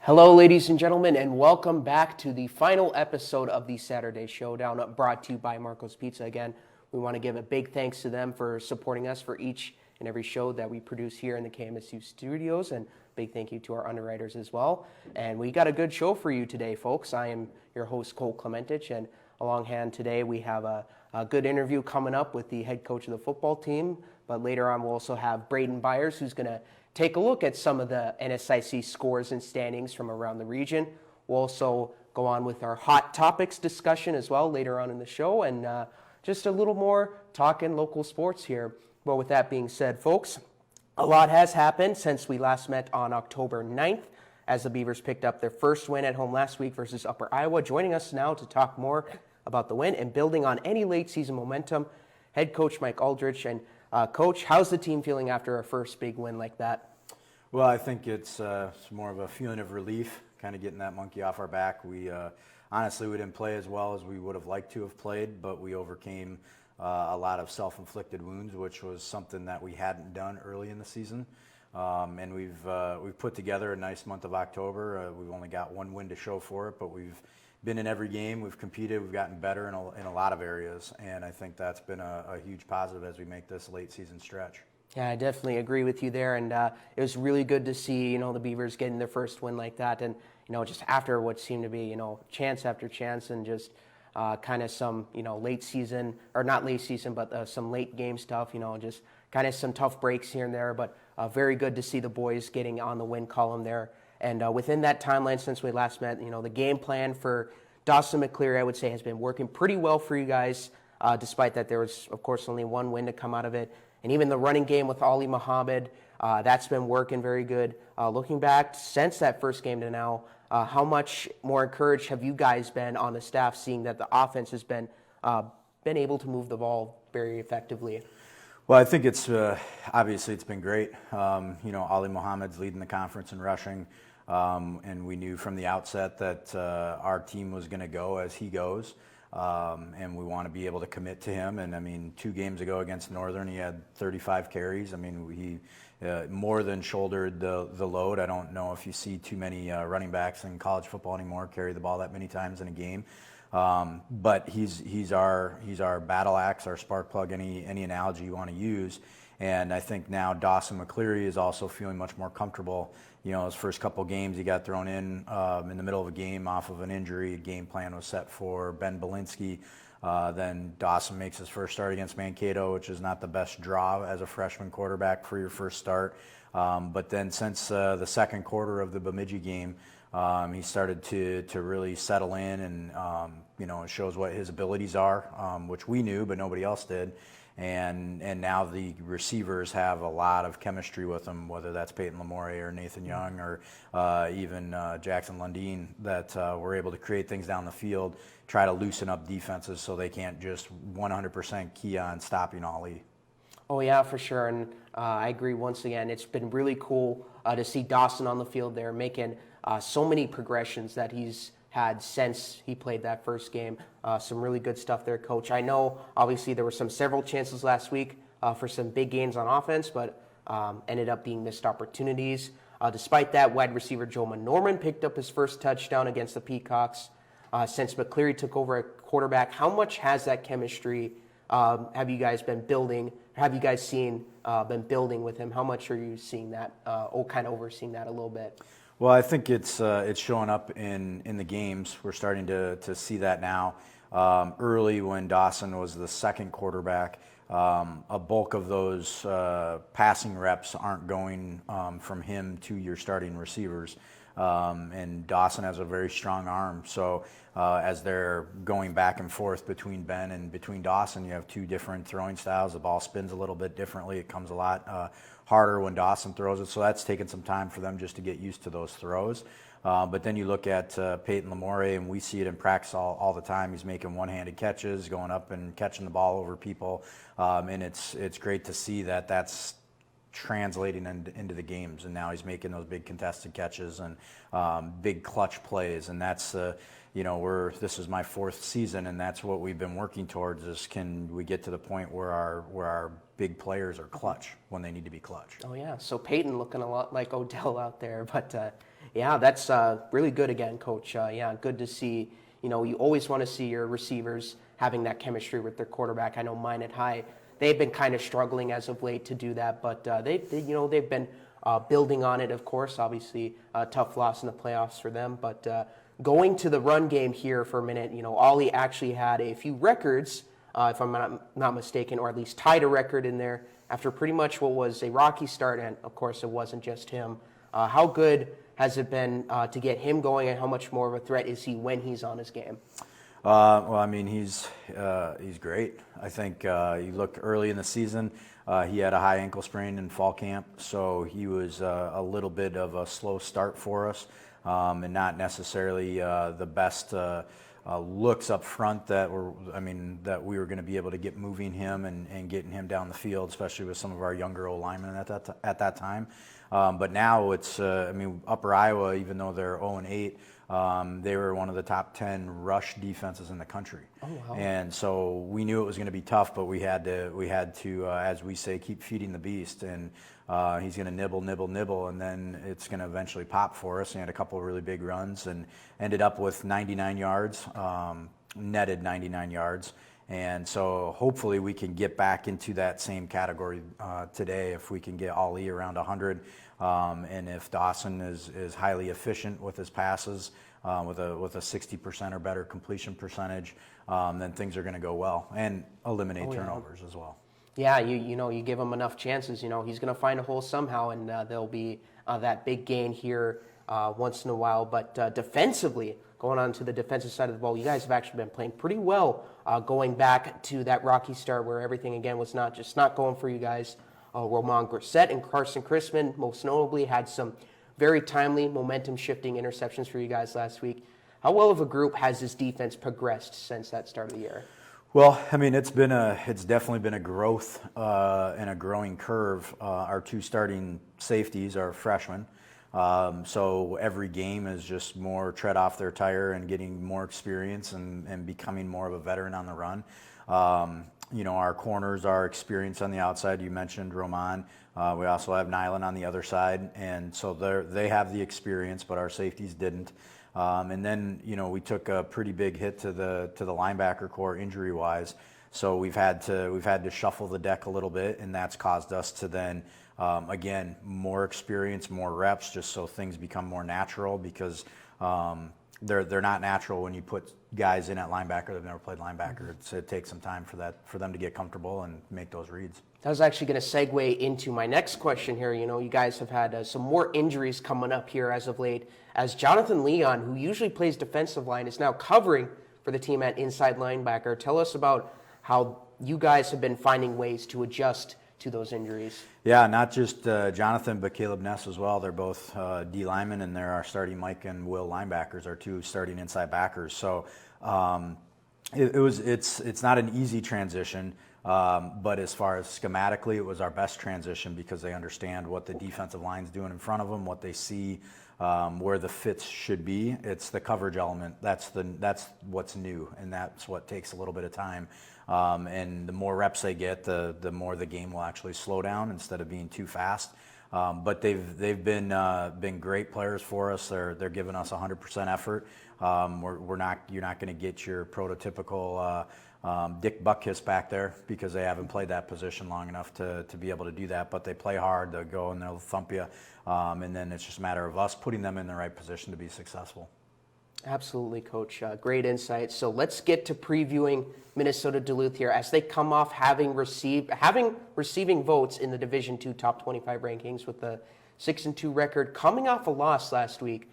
Hello, ladies and gentlemen, and welcome back to the final episode of the Saturday Showdown, brought to you by Marco's Pizza. Again, we want to give a big thanks to them for supporting us for each and every show that we produce here in the KMSU studios, and big thank you to our underwriters as well. And we got a good show for you today, folks. I am your host, Cole Clementic, and alonghand today we have a good interview coming up with the head coach of the football team, but later on we'll also have Braden Byers, who's going to take a look at some of the NSIC scores and standings from around the region. We'll also go on with our hot topics discussion as well later on in the show, and just a little more talking local sports here. Well, with that being said, folks, a lot has happened since we last met on October 9th, as the Beavers picked up their first win at home last week versus Upper Iowa. Joining us now to talk more about the win and building on any late season momentum, head coach Mike Aldrich. And Coach, how's the team feeling after a first big win like that? Well, I think it's more of a feeling of relief, kind of getting that monkey off our back. We honestly, we didn't play as well as we would have liked to have played, but we overcame a lot of self-inflicted wounds, which was something that we hadn't done early in the season. And we've put together a nice month of October. We've only got one win to show for it, but we've been in every game. We've competed. We've gotten better in a lot of areas, and I think that's been a huge positive as we make this late season stretch. Yeah, I definitely agree with you there, and it was really good to see, the Beavers getting their first win like that, and, just after what seemed to be, chance after chance, and just kind of some, late season, or not late season, but some late game stuff, just kind of some tough breaks here and there, but very good to see the boys getting on the win column there. And within that timeline since we last met, the game plan for Dawson McCleary, I would say, has been working pretty well for you guys, despite that there was, of course, only one win to come out of it. And even the running game with Ali Muhammad, that's been working very good. Looking back since that first game to now, how much more encouraged have you guys been on the staff, seeing that the offense has been able to move the ball very effectively? Well, I think it's obviously it's been great. Ali Muhammad's leading the conference in rushing, and we knew from the outset that our team was going to go as he goes. And we want to be able to commit to him. And I mean, 2 games ago against Northern, he had 35 carries. I mean, he more than shouldered the load. I don't know if you see too many running backs in college football anymore carry the ball that many times in a game. But he's our battle axe, our spark plug, any analogy you want to use. And I think now Dawson McCleary is also feeling much more comfortable. His first couple games, he got thrown in the middle of a game off of an injury. A game plan was set for Ben Belinsky. Then Dawson makes his first start against Mankato, which is not the best draw as a freshman quarterback for your first start. But then since the second quarter of the Bemidji game, he started to really settle in, and it shows what his abilities are, which we knew, but nobody else did. And now the receivers have a lot of chemistry with them, whether that's Peyton Lamore or Nathan Young or even Jackson Lundeen, that we're able to create things down the field, try to loosen up defenses so they can't just 100% key on stopping Ali. Oh, yeah, for sure. And I agree once again. It's been really cool to see Dawson on the field there making so many progressions that he's had since he played that first game. Some really good stuff there, Coach. I know, obviously, there were several chances last week for some big gains on offense, but ended up being missed opportunities. Despite that, wide receiver Joe Norman picked up his first touchdown against the Peacocks. Since McCleary took over at quarterback, how much has that chemistry have you guys been building? Have you guys been building with him? How much are you seeing that, kind of overseeing that a little bit? Well, I think it's showing up in the games. We're starting to see that now. Early, when Dawson was the second quarterback, a bulk of those passing reps aren't going from him to your starting receivers. And Dawson has a very strong arm. So as they're going back and forth between Ben and between Dawson, you have 2 different throwing styles. The ball spins a little bit differently. It comes a lot harder when Dawson throws it. So that's taken some time for them just to get used to those throws. But then you look at Peyton Lamore, and we see it in practice all the time. He's making one-handed catches, going up and catching the ball over people. And it's great to see that that's translating into the games, and now he's making those big contested catches and big clutch plays, and that's this is my 4th season, and that's what we've been working towards, is can we get to the point where our big players are clutch when they need to be clutch. Oh yeah, so Peyton looking a lot like Odell out there, but Yeah, that's really good again, Coach. Yeah, good to see. You always want to see your receivers having that chemistry with their quarterback. I know mine at High, they've been kind of struggling as of late to do that, but they've been building on it. Of course, obviously, a tough loss in the playoffs for them. But going to the run game here for a minute, Ollie actually had a few records, if I'm not mistaken, or at least tied a record in there after pretty much what was a rocky start, and of course, it wasn't just him. How good has it been to get him going, and how much more of a threat is he when he's on his game? Well, I mean, he's great. I think you look early in the season, he had a high ankle sprain in fall camp, so he was a little bit of a slow start for us, and not necessarily the best looks up front that we were going to be able to get moving him and getting him down the field, especially with some of our younger O linemen at that time. But now it's, Upper Iowa, even though they're 0-8, they were one of the top 10 rush defenses in the country. Oh, wow. And so we knew it was going to be tough, but we had to, as we say, keep feeding the beast. And he's going to nibble, and then it's going to eventually pop for us. He had a couple of really big runs and ended up with 99 yards, netted 99 yards. And so hopefully we can get back into that same category today if we can get Ollie around 100. And if Dawson is highly efficient with his passes, with a 60% or better completion percentage, then things are going to go well and eliminate turnovers as well. Yeah, you give him enough chances, he's going to find a hole somehow, and there'll be that big gain here once in a while. But defensively, going on to the defensive side of the ball, you guys have actually been playing pretty well going back to that rocky start where everything, again, was not going for you guys. Roman Grissett and Carson Chrisman, most notably, had some very timely momentum-shifting interceptions for you guys last week. How well of a group has this defense progressed since that start of the year? Well, I mean, it's definitely been a growth and a growing curve. Our two starting safeties are freshmen. So every game is just more tread off their tire and getting more experience and becoming more of a veteran on the run. Our corners are experienced on the outside. You mentioned Roman. We also have Nyland on the other side. And so they have the experience, but our safeties didn't. And then, we took a pretty big hit to the linebacker core injury-wise. So we've had to shuffle the deck a little bit, and that's caused us to then, again, more experience, more reps, just so things become more natural because they're not natural when you put guys in at linebacker that have never played linebacker. It takes some time for them to get comfortable and make those reads. I was actually going to segue into my next question here. You guys have had some more injuries coming up here as of late, as Jonathan Leon, who usually plays defensive line, is now covering for the team at inside linebacker. Tell us about how you guys have been finding ways to adjust to those injuries. Yeah, not just Jonathan, but Caleb Ness as well. They're both D linemen, and they're our starting Mike and Will linebackers, our two starting inside backers. So it's not an easy transition, but as far as schematically, it was our best transition because they understand what the defensive line's doing in front of them, what they see, where the fits should be. It's the coverage element. That's what's new, and that's what takes a little bit of time. And the more reps they get, the more the game will actually slow down instead of being too fast. But they've been great players for us. They're giving us 100% effort. You're not going to get your prototypical Dick Buckiss back there because they haven't played that position long enough to be able to do that. But they play hard. They'll go and they'll thump you, and then it's just a matter of us putting them in the right position to be successful. Absolutely, Coach. Great insight. So let's get to previewing Minnesota Duluth here as they come off having receiving votes in the Division II Top 25 rankings with the 6-2 record, coming off a loss last week.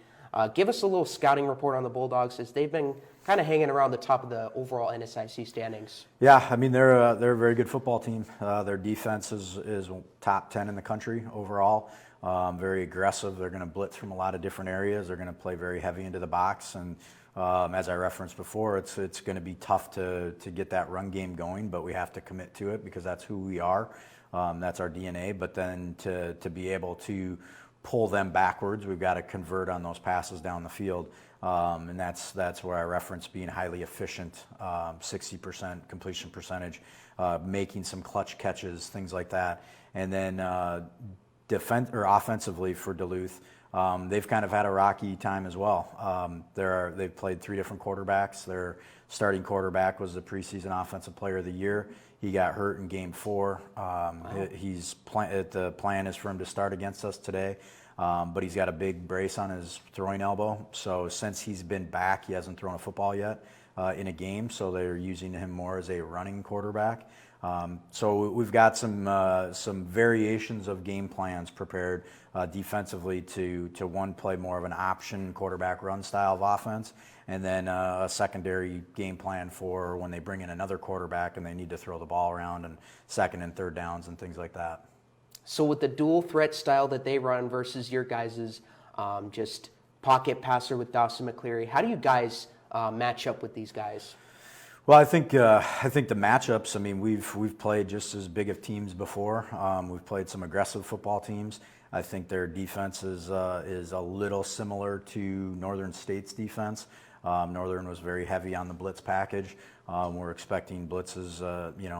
Give us a little scouting report on the Bulldogs as they've been kind of hanging around the top of the overall NSIC standings. Yeah, I mean they're a very good football team. Their defense is top 10 in the country overall. Very aggressive. They're going to blitz from a lot of different areas. They're going to play very heavy into the box. And as I referenced before, it's going to be tough to get that run game going, but we have to commit to it because that's who we are. That's our DNA. But then to be able to pull them backwards, we've got to convert on those passes down the field. And that's where I reference being highly efficient, 60% completion percentage, making some clutch catches, things like that. And then offensively for Duluth, they've kind of had a rocky time as well. They've played 3 different quarterbacks. Their starting quarterback was the preseason Offensive Player of the Year. He got hurt in Game 4. The plan is for him to start against us today, but he's got a big brace on his throwing elbow. So since he's been back, he hasn't thrown a football yet in a game, so they're using him more as a running quarterback. So we've got some variations of game plans prepared defensively to one, play more of an option quarterback run style of offense, and then a secondary game plan for when they bring in another quarterback and they need to throw the ball around and second and third downs and things like that. So with the dual threat style that they run versus your guys' just pocket passer with Dawson McCleary, how do you guys match up with these guys? Well, I think the matchups. I mean, we've played just as big of teams before. We've played some aggressive football teams. I think their defense is a little similar to Northern State's defense. Northern was very heavy on the blitz package. We're expecting blitzes,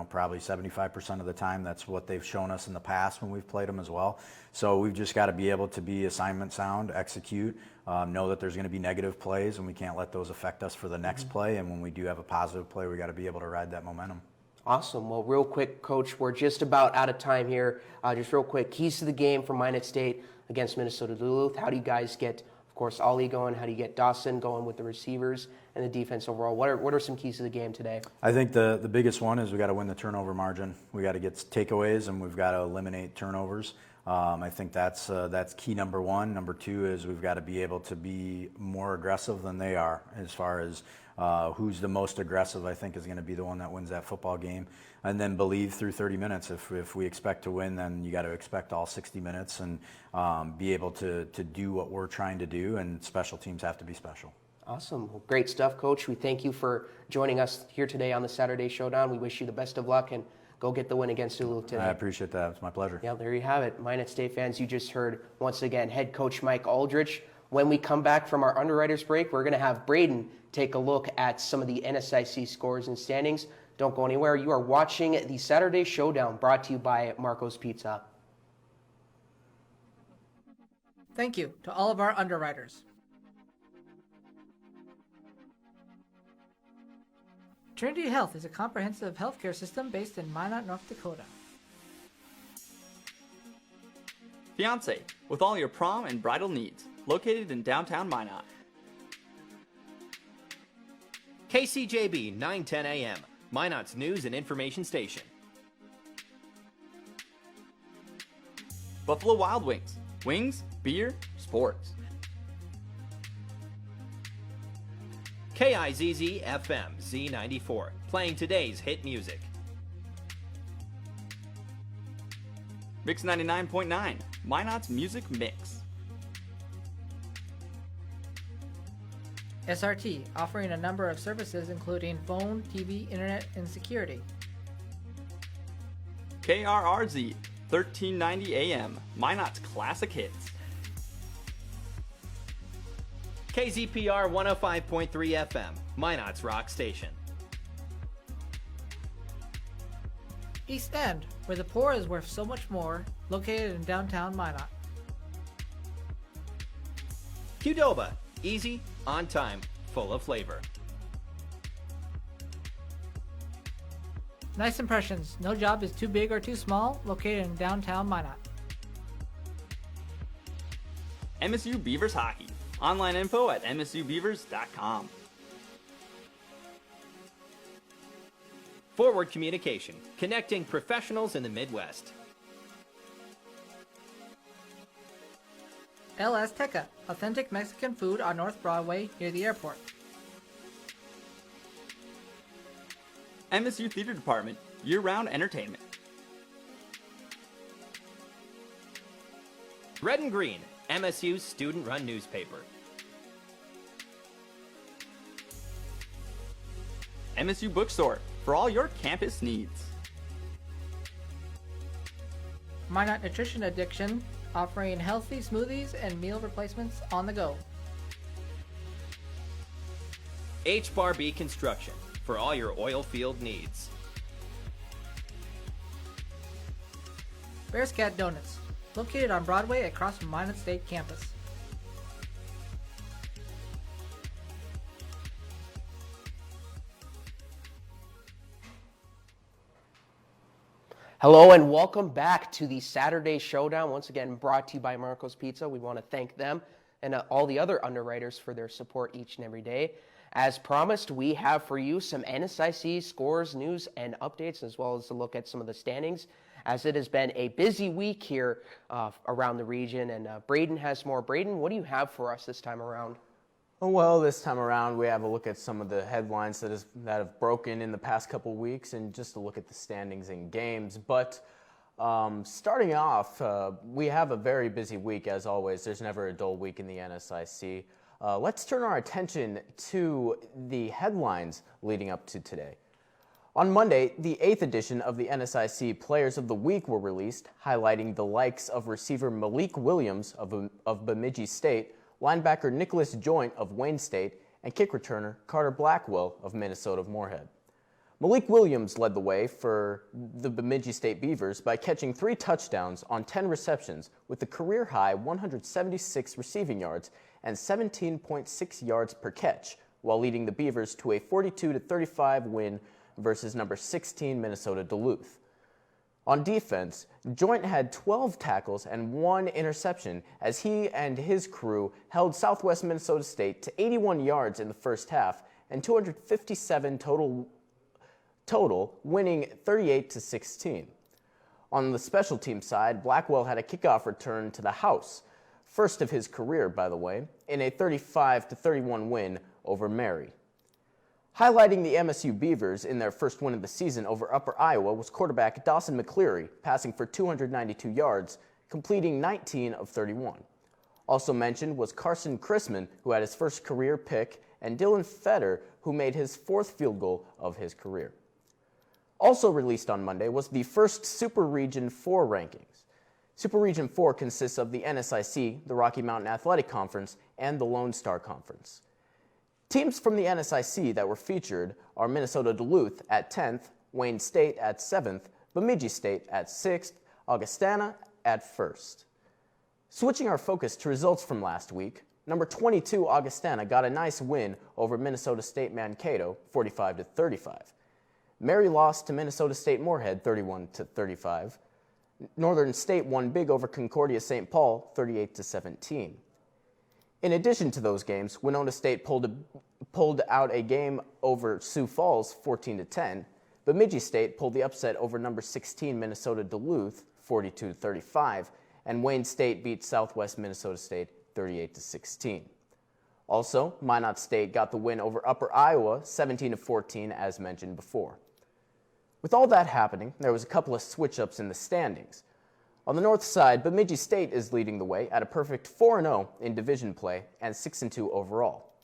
probably 75% of the time. That's what they've shown us in the past when we've played them as well. So we've just got to be able to be assignment sound, execute, know that there's going to be negative plays, and we can't let those affect us for the next play. And when we do have a positive play, we got to be able to ride that momentum. Awesome. Well, real quick, Coach, we're just about out of time here. Just real quick, keys to the game for Minot State against Minnesota Duluth. How do you guys get, of course, Ollie going? How do you get Dawson going with the receivers and the defense overall? What are some keys to the game today? I think the biggest one is we got to win the turnover margin. We got to get takeaways, and we've got to eliminate turnovers. I think that's key number 1. Number 2 is we've got to be able to be more aggressive than they are as far as who's the most aggressive, I think, is going to be the one that wins that football game. And then believe through 30 minutes. If we expect to win, then you got to expect all 60 minutes and be able to do what we're trying to do, and special teams have to be special. Awesome. Well, great stuff, Coach. We thank you for joining us here today on the Saturday Showdown. We wish you the best of luck and go get the win against Duluth today. I appreciate that. It's my pleasure. Yeah, there you have it. Minot State fans, you just heard, once again, head coach Mike Aldrich. When we come back from our underwriters break, we're going to have Braden take a look at some of the NSIC scores and standings. Don't go anywhere. You are watching the Saturday Showdown, brought to you by Marco's Pizza. Thank you to all of our underwriters. Trinity Health is a comprehensive healthcare system based in Minot, North Dakota. Fiance, with all your prom and bridal needs, located in downtown Minot. KCJB 910 AM, Minot's news and information station. Buffalo Wild Wings, wings, beer, sports. KIZZ FM Z94, playing today's hit music. Mix 99.9, Minot's music mix. SRT, offering a number of services including phone, TV, internet, and security. KRRZ, 1390 AM, Minot's classic hits. KZPR 105.3 FM, Minot's rock station. East End, where the poor is worth so much more, located in downtown Minot. Qdoba, easy, on time, full of flavor. Nice Impressions, no job is too big or too small, located in downtown Minot. MSU Beavers Hockey. Online info at msubeavers.com. Forward Communication, connecting professionals in the Midwest. El Azteca, authentic Mexican food on North Broadway near the airport. MSU Theater Department, year-round entertainment. Red and Green, MSU's student-run newspaper. MSU Bookstore, for all your campus needs. Minot Nutrition Addiction, offering healthy smoothies and meal replacements on the go. HBarB Construction, for all your oil field needs. Bearscat Donuts, located on Broadway across from Minot State campus. Hello and welcome back to the Saturday Showdown, once again brought to you by Marco's Pizza. We want to thank them and all the other underwriters for their support each and every day. As promised, we have for you some NSIC scores, news, and updates, as well as a look at some of the standings, as it has been a busy week here around the region. And Braden has more. Braden, what do you have for us this time around? Well, this time around, we have a look at some of the headlines that have broken in the past couple weeks and just a look at the standings in games. But starting off, we have a very busy week, as always. There's never a dull week in the NSIC. Let's turn our attention to the headlines leading up to today. On Monday, the 8th edition of the NSIC Players of the Week were released, highlighting the likes of receiver Malik Williams of Bemidji State, linebacker Nicholas Joint of Wayne State, and kick returner Carter Blackwell of Minnesota Moorhead. Malik Williams led the way for the Bemidji State Beavers by catching 3 touchdowns on 10 receptions with a career-high 176 receiving yards and 17.6 yards per catch, while leading the Beavers to a 42-35 win versus number 16 Minnesota Duluth. On defense, Joint had 12 tackles and 1 interception as he and his crew held Southwest Minnesota State to 81 yards in the first half and 257 total, winning 38-16. On the special team side, Blackwell had a kickoff return to the house, first of his career, by the way, in a 35-31 win over Mary. Highlighting the MSU Beavers in their first win of the season over Upper Iowa was quarterback Dawson McCleary, passing for 292 yards, completing 19 of 31. Also mentioned was Carson Chrisman, who had his first career pick, and Dylan Fetter, who made his 4th field goal of his career. Also released on Monday was the first Super Region 4 rankings. Super Region 4 consists of the NSIC, the Rocky Mountain Athletic Conference, and the Lone Star Conference. Teams from the NSIC that were featured are Minnesota Duluth at 10th, Wayne State at 7th, Bemidji State at 6th, Augustana at 1st. Switching our focus to results from last week, number 22 Augustana got a nice win over Minnesota State Mankato, 45-35. Mary lost to Minnesota State Moorhead, 31-35. Northern State won big over Concordia St. Paul, 38-17. In addition to those games, Winona State pulled out a game over Sioux Falls, 14-10. Bemidji State pulled the upset over number 16 Minnesota Duluth, 42-35, and Wayne State beat Southwest Minnesota State, 38-16. Also, Minot State got the win over Upper Iowa, 17-14, as mentioned before. With all that happening, there was a couple of switch-ups in the standings. On the north side, Bemidji State is leading the way at a perfect 4-0 in division play and 6-2 overall.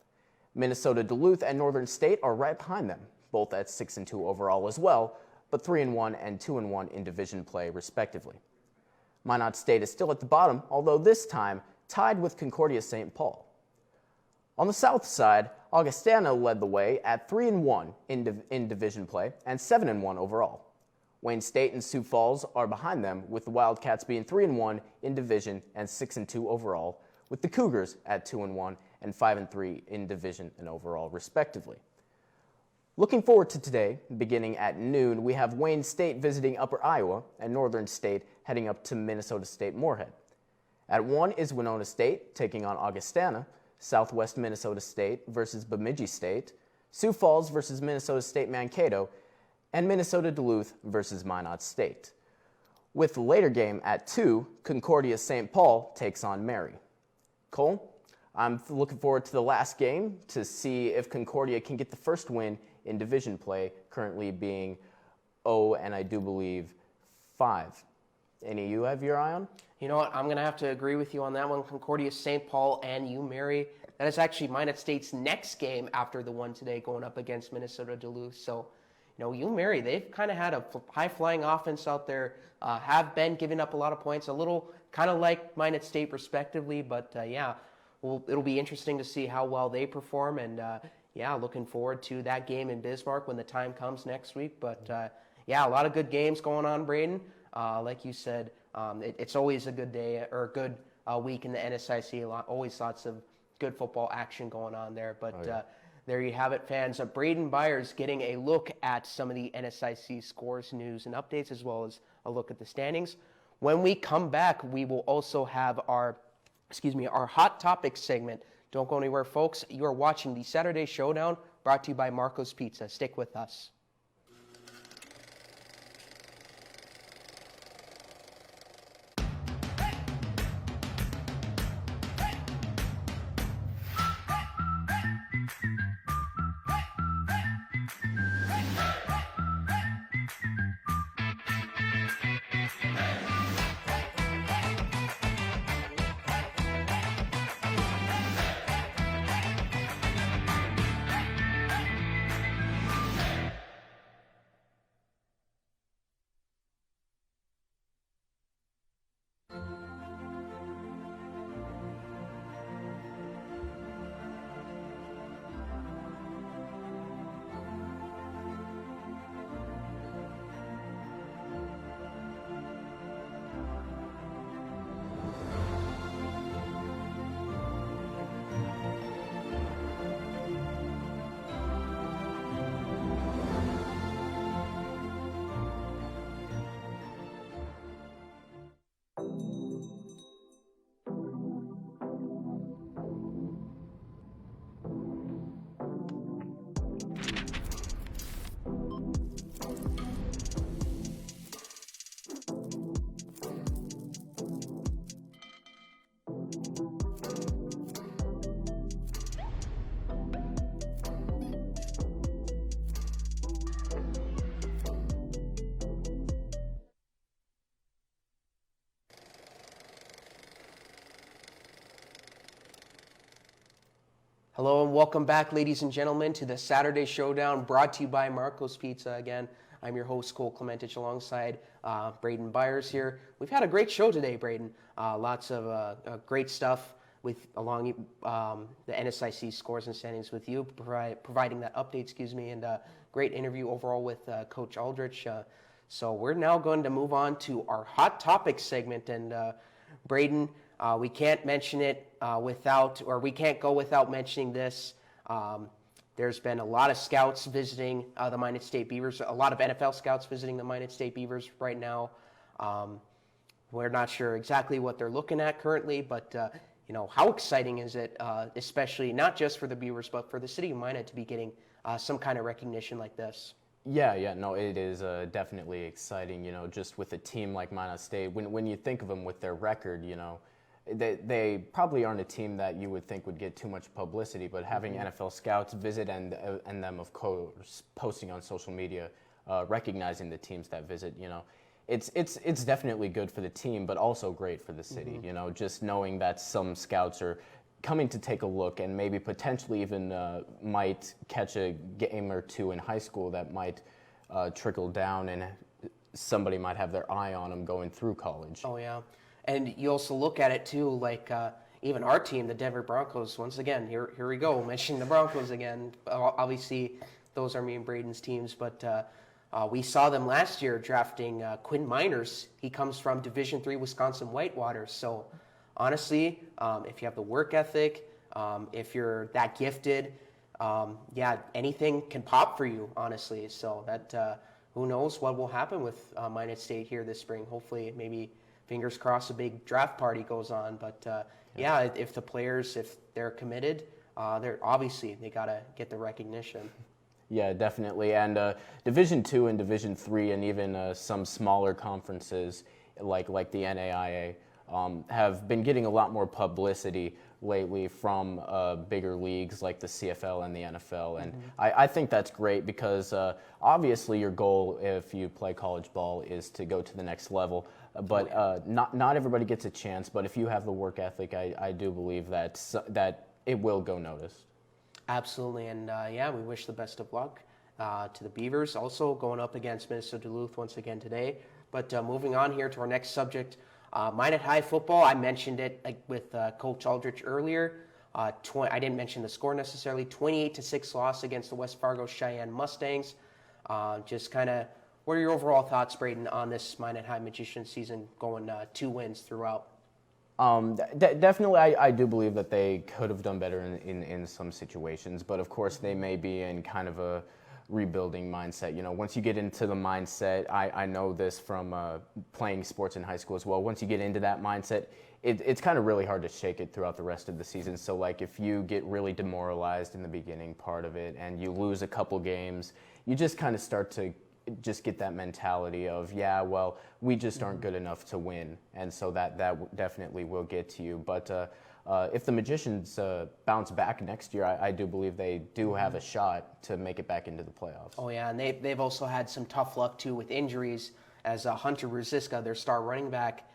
Minnesota Duluth and Northern State are right behind them, both at 6-2 overall as well, but 3-1 and 2-1 in division play respectively. Minot State is still at the bottom, although this time tied with Concordia St. Paul. On the south side, Augustana led the way at 3-1 in division play and 7-1 overall. Wayne State and Sioux Falls are behind them, with the Wildcats being 3-1 in division and 6-2 overall, with the Cougars at 2-1 and 5-3 in division and overall, respectively. Looking forward to today, beginning at noon, we have Wayne State visiting Upper Iowa and Northern State heading up to Minnesota State Moorhead. At 1 is Winona State taking on Augustana, Southwest Minnesota State versus Bemidji State, Sioux Falls versus Minnesota State Mankato, and Minnesota Duluth versus Minot State. With the later game at 2, Concordia St. Paul takes on Mary. Cole, I'm looking forward to the last game to see if Concordia can get the first win in division play, currently being 0 and I do believe 5. Any you have your eye on? You know what? I'm going to have to agree with you on that one. Concordia St. Paul and Mary. That is actually Minot State's next game after the one today, going up against Minnesota Duluth. So, Mary, they've kind of had a high-flying offense out there, have been giving up a lot of points, a little kind of like Minot State respectively, but it'll be interesting to see how well they perform, and looking forward to that game in Bismarck when the time comes next week. But a lot of good games going on, Braden. Like you said, it's always a good day or a good week in the NSIC. Always lots of good football action going on there. But there you have it, fans. Braden Byers getting a look at some of the NSIC scores, news, and updates, as well as a look at the standings. When we come back, we will also have our Hot Topics segment. Don't go anywhere, folks. You are watching the Saturday Showdown, brought to you by Marco's Pizza. Stick with us. Hello and welcome back, ladies and gentlemen, to the Saturday Showdown, brought to you by Marco's Pizza. Again, I'm your host, Cole Clementic, alongside Braden Byers here. We've had a great show today, Braden. Lots of great stuff along the NSIC scores and standings with you, providing that update, and great interview overall with Coach Aldrich. So we're now going to move on to our Hot Topics segment, and Braden, we can't mention it we can't go without mentioning this. There's been a lot of scouts visiting the Minot State Beavers, a lot of NFL scouts visiting the Minot State Beavers right now. We're not sure exactly what they're looking at currently, but how exciting is it, especially not just for the Beavers, but for the city of Minot to be getting some kind of recognition like this? Yeah, no, it is definitely exciting, just with a team like Minot State. When you think of them with their record, they probably aren't a team that you would think would get too much publicity, but having NFL scouts visit and them, of course, posting on social media, recognizing the teams that visit, it's definitely good for the team, but also great for the city, just knowing that some scouts are coming to take a look and maybe potentially even might catch a game or two in high school that might trickle down and somebody might have their eye on them going through college. Oh, yeah. And you also look at it, too, like even our team, the Denver Broncos, once again, here we go, mentioning the Broncos again. Obviously, those are me and Braden's teams, but we saw them last year drafting Quinn Miners. He comes from Division III Wisconsin Whitewater. So, honestly, if you have the work ethic, if you're that gifted, anything can pop for you, honestly. So, that who knows what will happen with Minot State here this spring. Hopefully, maybe fingers crossed, a big draft party goes on. But if the players, if they're committed, they got to get the recognition. Yeah, definitely. And Division II and Division III and even some smaller conferences like the NAIA have been getting a lot more publicity lately from bigger leagues like the CFL and the NFL. And I think that's great because obviously your goal if you play college ball is to go to the next level. But not everybody gets a chance. But if you have the work ethic, I do believe that it will go noticed. Absolutely. And we wish the best of luck to the Beavers. Also going up against Minnesota Duluth once again today. But moving on here to our next subject, Minot High football. I mentioned it with Coach Aldrich earlier. I didn't mention the score necessarily. 28-6 loss against the West Fargo Cheyenne Mustangs. Just kind of, what are your overall thoughts, Braden, on this Minot High Magician season going 2 wins throughout? Definitely, I do believe that they could have done better in some situations, but of course they may be in kind of a rebuilding mindset. Once you get into the mindset, I know this from playing sports in high school as well. Once you get into that mindset, it's kind of really hard to shake it throughout the rest of the season. So like if you get really demoralized in the beginning part of it and you lose a couple games, you just kind of start to just get that mentality of, yeah, well, we just aren't good enough to win. And so that definitely will get to you. But if the Magicians bounce back next year, I do believe they do have a shot to make it back into the playoffs. Oh, yeah, and they've also had some tough luck, too, with injuries, as Hunter Rosiska, their star running back,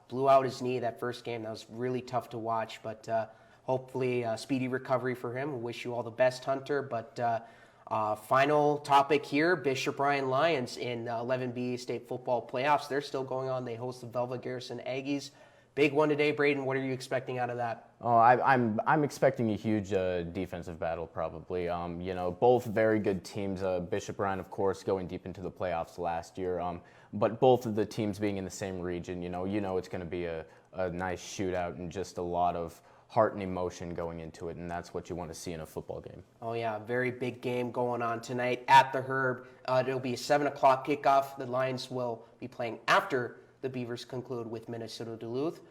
blew out his knee that first game. That was really tough to watch, but hopefully speedy recovery for him. We wish you all the best, Hunter. But final topic here, Bishop Ryan Lions in 11B state football playoffs. They're still going on. They host the Velva Garrison Aggies. Big one today, Braden. What are you expecting out of that? Oh, I'm expecting a huge defensive battle, probably. Both very good teams. Bishop Ryan, of course, going deep into the playoffs last year. But both of the teams being in the same region, it's going to be a nice shootout and just a lot of heart and emotion going into it, and that's what you want to see in a football game. Oh, yeah, very big game going on tonight at the Herb. It'll be a 7 o'clock kickoff. The Lions will be playing after the Beavers conclude with Minnesota Duluth.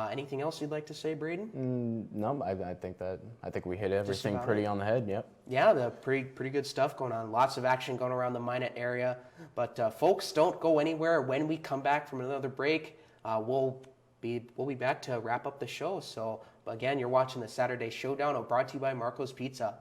Anything else you'd like to say, Braden? No, I think we hit everything pretty on the head. Yep. Yeah, the pretty good stuff going on. Lots of action going around the Minot area. But folks, don't go anywhere. When we come back from another break, we'll be back to wrap up the show. So again, you're watching the Saturday Showdown, brought to you by Marco's Pizza.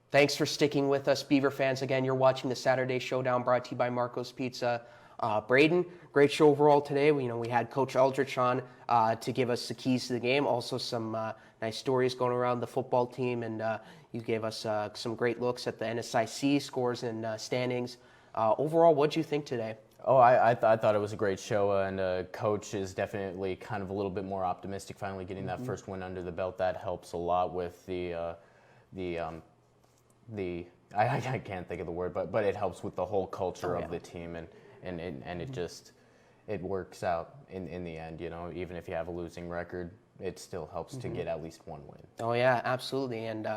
Thanks for sticking with us, Beaver fans. Again, you're watching the Saturday Showdown brought to you by Marco's Pizza. Braden, great show overall today. We had Coach Aldrich on to give us the keys to the game. Also some nice stories going around the football team, and you gave us some great looks at the NSIC scores and standings. Overall, what did you think today? Oh, I thought it was a great show, and Coach is definitely kind of a little bit more optimistic, finally getting that first win under the belt. That helps a lot with I can't think of the word, but it helps with the whole culture of the team, and it works out in the end. Even if you have a losing record, it still helps to get at least one win. Oh yeah, absolutely. And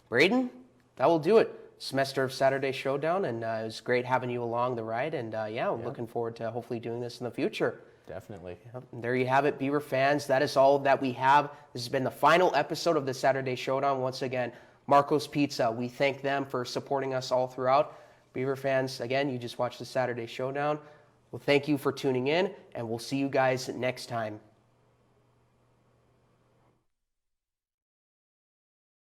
Braden, that will do it. Semester of Saturday Showdown, and it was great having you along the ride. And I'm looking forward to hopefully doing this in the future. Definitely. Yep. And there you have it, Beaver fans. That is all that we have. This has been the final episode of the Saturday Showdown. Once again, Marco's Pizza, we thank them for supporting us all throughout. Beaver fans, again, you just watched the Saturday Showdown. Well, thank you for tuning in, and we'll see you guys next time.